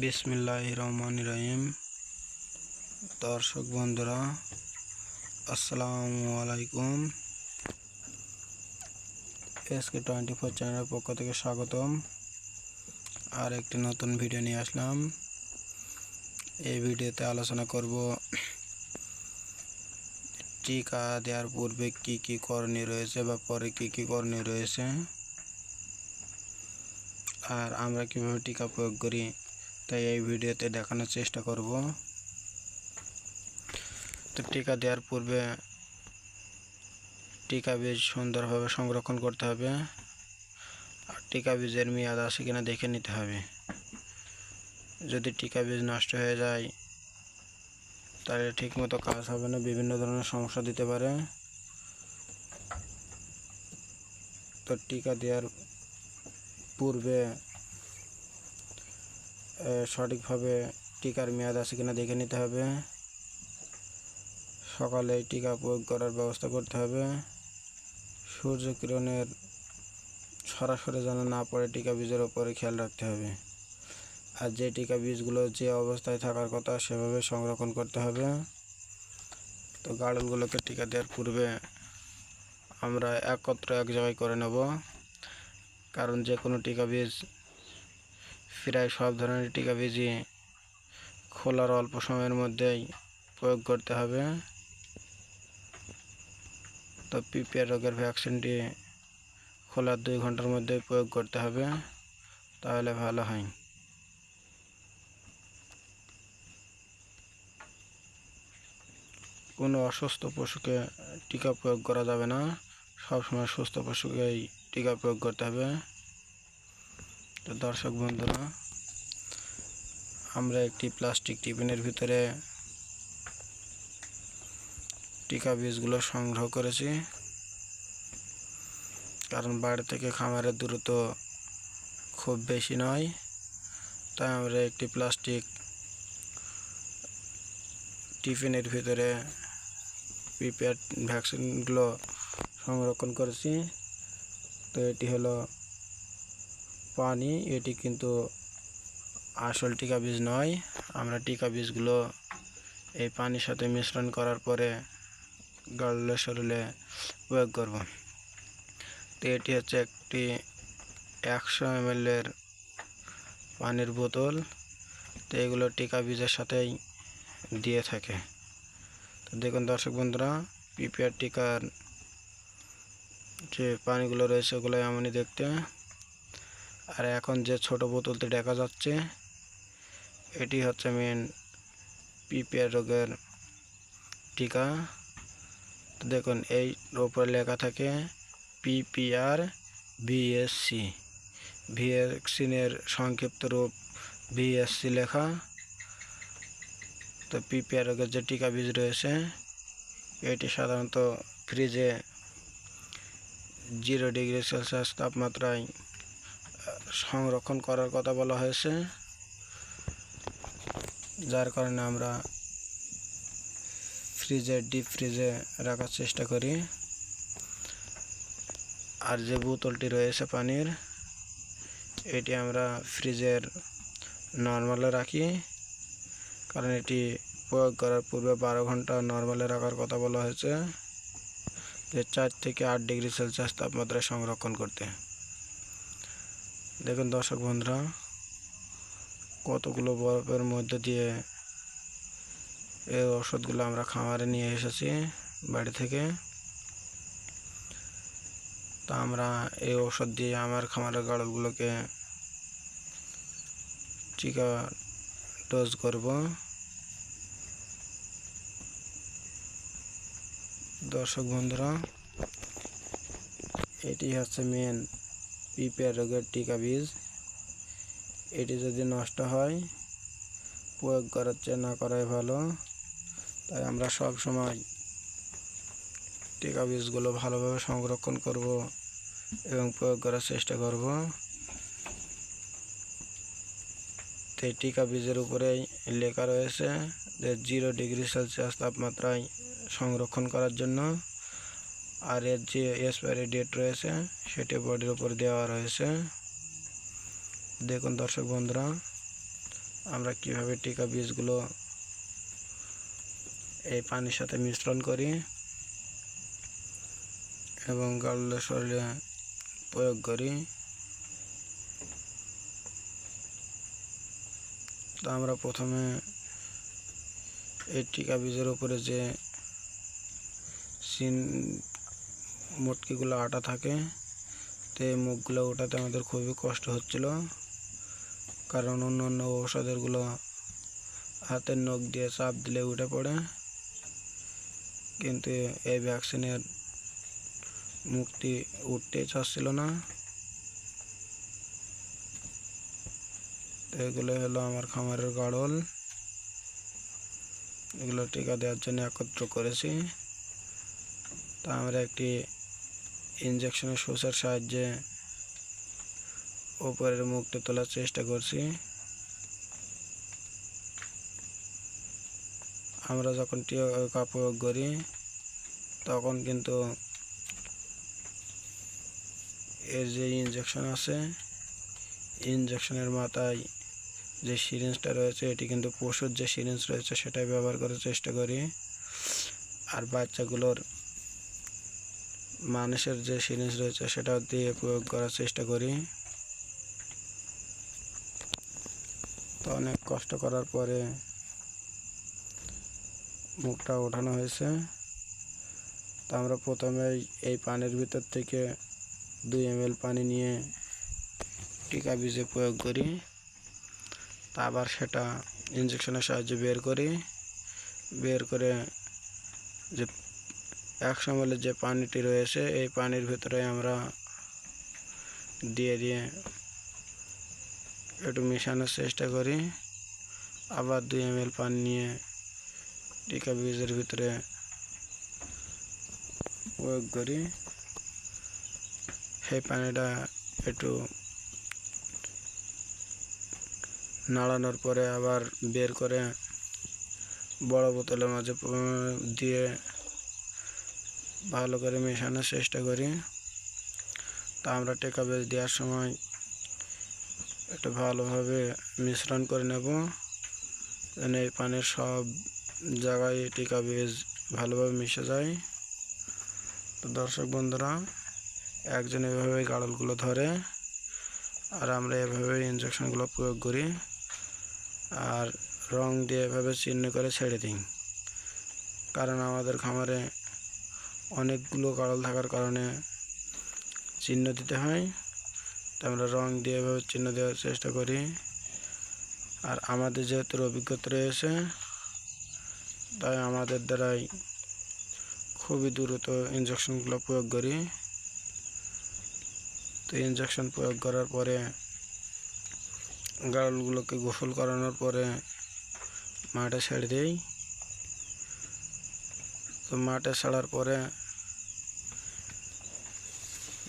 বিসমিল্লাহিররহমানিররহিম। দর্শক বন্ধুরা, আসসালামু আলাইকুম। SK24 চ্যানেলের পক্ষ থেকে স্বাগতম। আর একটি নতুন ভিডিও নিয়ে আসলাম। এই ভিডিওতে আলোচনা করব টিকা দেওয়ার পূর্বে কি কি করণীয় রয়েছে বা পরে কি কি করণীয় রয়েছে, আর আমরা কিভাবে টিকা প্রয়োগ করি তাই এই ভিডিওতে দেখানোর চেষ্টা করব। তো টিকা দেওয়ার পূর্বে টিকা বীজ সুন্দরভাবে সংরক্ষণ করতে হবে, আর টিকা বীজের মেয়াদ আছে কিনা দেখে নিতে হবে। যদি টিকা বীজ নষ্ট হয়ে যায় তাহলে ঠিকমতো কাজ হবে না, বিভিন্ন ধরনের সমস্যা দিতে পারে। তো টিকা দেওয়ার পূর্বে সঠিকভাবে টিকার মেয়াদ আছে কিনা দেখে নিতে হবে। সকালে টিকা প্রয়োগ করার ব্যবস্থা করতে হবে। সূর্যকিরণের সরাসরি যেন না পড়ে টিকা বীজের ওপরে খেয়াল রাখতে হবে। আর যে টিকা বীজগুলো যে অবস্থায় থাকার কথা সেভাবে সংরক্ষণ করতে হবে। তো গাড়লগুলোকে টিকা দেওয়ার পূর্বে আমরা একত্র এক জায়গায় করে নেব, কারণ যে কোনো টিকা বীজ, প্রায় সব ধরনের টিকা বীজই খোলার অল্প সময়ের মধ্যেই প্রয়োগ করতে হবে। তো পিপিআর রোগের ভ্যাকসিনটি খোলার 2 ঘন্টার মধ্যে প্রয়োগ করতে হবে, তাহলে ভালো হয়। কোনো অসুস্থ পশুকে টিকা প্রয়োগ করা যাবে না, সবসময় সুস্থ পশুকেই টিকা প্রয়োগ করতে হবে। তো দর্শক বন্ধুরা, আমরা একটি প্লাস্টিক টিফিনের ভিতরে টিকা বীজগুলো সংগ্রহ করেছি, কারণ বাড়ি থেকে খামারের দূরত্ব খুব বেশি নয়, তাই আমরা একটি প্লাস্টিক টিফিনের ভিতরে পিপিআর ভ্যাকসিনগুলো সংরক্ষণ করেছি। তো এটি হলো পানি, এটি কিন্তু আসল টিকা বীজ নয়। আমরা টিকা বীজগুলো এই পানির সাথে মিশ্রণ করার পরে গাড়লের শরীরে প্রয়োগ করব। তো এটি হচ্ছে একটি 100 ml এর পানির বোতল। তো এগুলো টিকা বীজের সাথেই দিয়ে থাকে। তো দেখুন দর্শক বন্ধুরা, পিপিআর টিকার যে পানিগুলো রয়েছে ওগুলো এমনই দেখতে। আর এখন যে ছোট বোতলটি দেখা যাচ্ছে এটি হচ্ছে মেন পিপিআর রোগের টিকা। তো দেখুন এই উপরে লেখা থাকে পিপিআর ভিএসসি, ভ্যাকসিনের সংক্ষিপ্ত রূপ ভিএসসি লেখা। তো পিপিআর রোগের যে টিকা বীজ রয়েছে এটি সাধারণত ফ্রিজে 0 ডিগ্রি সেলসিয়াস তাপমাত্রায় সংরক্ষণ করার কথা বলা হয়েছে, যার কারণে আমরা ডিপ ফ্রিজে রাখার চেষ্টা করি। আর যে বোতলটি রয়েছে পানির, এটি আমরা ফ্রিজের নর্মালে রাখি, কারণ এটি প্রয়োগ করার পূর্বে 12 ঘন্টা নর্মালে রাখার কথা বলা হয়েছে, যে 4 থেকে 8 ডিগ্রি সেলসিয়াস তাপমাত্রায় সংরক্ষণ করতে। দেখুন দর্শক বন্ধুরা, কতগুলো বরফের মধ্যে দিয়ে এই ওষুধগুলো আমরা খামারে নিয়ে এসেছি বাড়ি থেকে। তা আমরা এই ওষুধ দিয়ে আমার খামারের গাড়লগুলোকে টিকা ডোজ করব। দর্শক বন্ধুরা, এটি হচ্ছে মেন পিপিআর রোগের টিকা বীজ। এটি যদি নষ্ট হয় প্রয়োগ করার চেয়ে না করাই ভালো। তাই আমরা সব সময় টিকা বীজগুলো ভালোভাবে সংরক্ষণ করব এবং প্রয়োগ করার চেষ্টা করব। তো এই টিকা বীজের উপরেই লেখা রয়েছে যে 0 ডিগ্রি সেলসিয়াস তাপমাত্রায় সংরক্ষণ করার জন্য, আর এর যে এক্সপায়ারি ডেট রয়েছে সেটি বডির উপর দেওয়া রয়েছে। দেখুন দর্শক বন্ধুরা, আমরা কিভাবে টিকা বীজগুলো এই পানির সাথে মিশ্রণ করি এবং গাড়লের শরীরে প্রয়োগ করি। তো আমরা প্রথমে এই টিকা বীজের উপরে যে মুটকিগুলো আটা থাকে, তো এই মুখগুলো ওঠাতে আমাদের খুবই কষ্ট হচ্ছিল, কারণ অন্য ঔষধেরগুলো হাতের নখ দিয়ে চাপ দিলে উঠে পড়ে, কিন্তু এই ভ্যাকসিনের মুখটি উঠতেই চাচ্ছিল না। তো এগুলো হলো আমার খামারের গাড়ল, এগুলো টিকা দেওয়ার জন্য একত্র করেছি। তা আমরা একটি ইঞ্জেকশনের সুচের সাহায্যে উপরের মুখটি তোলার চেষ্টা করছি। আমরা যখন টিকা প্রয়োগ করি তখন কিন্তু এর যে ইঞ্জেকশন আছে, ইঞ্জেকশনের মাথায় যে সিরিঞ্জটা রয়েছে, এটি কিন্তু পশুর যে সিরিঞ্জ রয়েছে সেটাই ব্যবহার করার চেষ্টা করি। আর বাচ্চাগুলোর মানুষের যে সিরিঞ্জ রয়েছে সেটা দিয়ে প্রয়োগ করার চেষ্টা করি। তো অনেক কষ্ট করার পরে মুখটা ওঠানো হয়েছে। তো আমরা প্রথমেই এই পানির ভিতর থেকে 2 ml পানি নিয়ে টিকা বীজে প্রয়োগ করি, তা আবার সেটা ইঞ্জেকশনের সাহায্যে বের করে যে 100 ml যে পানিটি রয়েছে এই পানির ভিতরে আমরা দিয়ে একটু মেশানোর চেষ্টা করি। আবার 2 ml পানি নিয়ে টিকা বীজের ভিতরে প্রয়োগ করি। সেই পানিটা একটু নাড়ানোর পরে আবার বের করে বড় বোতলের মাঝে দিয়ে ভালো করে মেশানোর চেষ্টা করি। তা আমরা টিকা বীজ দেওয়ার সময় একটু ভালোভাবে মিশ্রণ করে নেব, যেন এই পানির সব জায়গায় টিকা বীজ ভালোভাবে মিশে যায়। তো দর্শক বন্ধুরা, একজন এভাবে গাড়লগুলো ধরে আর আমরা এভাবে ইঞ্জেকশনগুলো প্রয়োগ করি আর রং দিয়ে এভাবে চিহ্ন করে ছেড়ে দিই, কারণ আমাদের খামারে অনেকগুলো গাড়ল থাকার কারণে চিহ্ন দিতে হয়। তো আমরা রং দিয়ে এভাবে চিহ্ন দেওয়ার চেষ্টা করি। আর আমাদের যেহেতু অভিজ্ঞতা রয়েছে, তাই আমাদের দ্বারাই খুবই দ্রুত ইঞ্জেকশনগুলো প্রয়োগ করি। তো ইঞ্জেকশন প্রয়োগ করার পরে গাড়লগুলোকে গোসল করানোর পরে মাঠে ছেড়ে দিই। তো মাঠে ছাড়ার পরে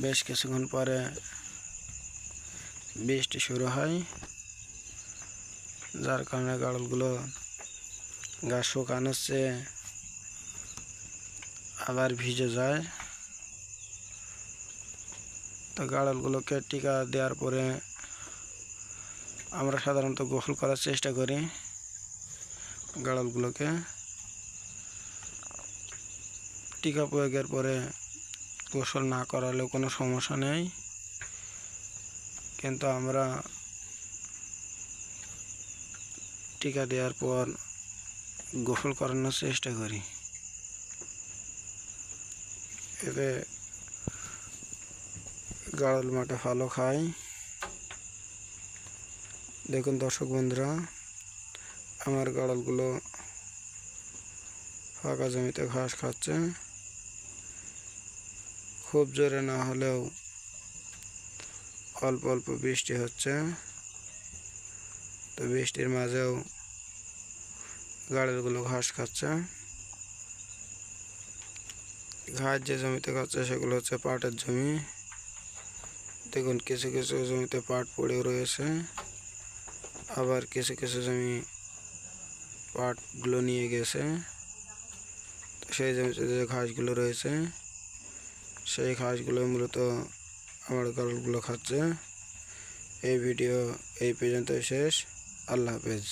বেশ কিছুক্ষণ পরে বৃষ্টি শুরু হয়, যার কারণে গাড়লগুলো ঘাস শুকানোর চেয়ে আবার ভিজে যায়। তো গাড়লগুলোকে টিকা দেওয়ার পরে আমরা সাধারণত গোসল করার চেষ্টা করি। গাড়লগুলোকে টিকা প্রয়োগের পরে গোসল না করালেও কোনো সমস্যা নেই, কিন্তু আমরা টিকা দেওয়ার পর গোসল করানোর চেষ্টা করি। এতে গাড়ল মাঠে ভালো খায়। দেখুন দর্শক বন্ধুরা, আমার গাড়লগুলো ফাঁকা জমিতে ঘাস খাচ্ছে। খুব জোরে না হলেও অল্প অল্প বৃষ্টি হচ্ছে, তো বৃষ্টির মাঝেও গাড়লগুলো ঘাস খাচ্ছে। ঘাস যে জমিতে খাচ্ছে সেগুলো হচ্ছে পাটের জমি। দেখুন কিছু কিছু জমিতে পাট পড়েও রয়েছে, আবার কিছু কিছু জমি পাটগুলো নিয়ে গেছে। তো সেই জমিতে যে ঘাসগুলো রয়েছে সেই ঘাসগুলো মূলত আমার গাড়লগুলো খাচ্ছে। এই ভিডিও এই পর্যন্ত শেষ। আল্লাহ হাফেজ।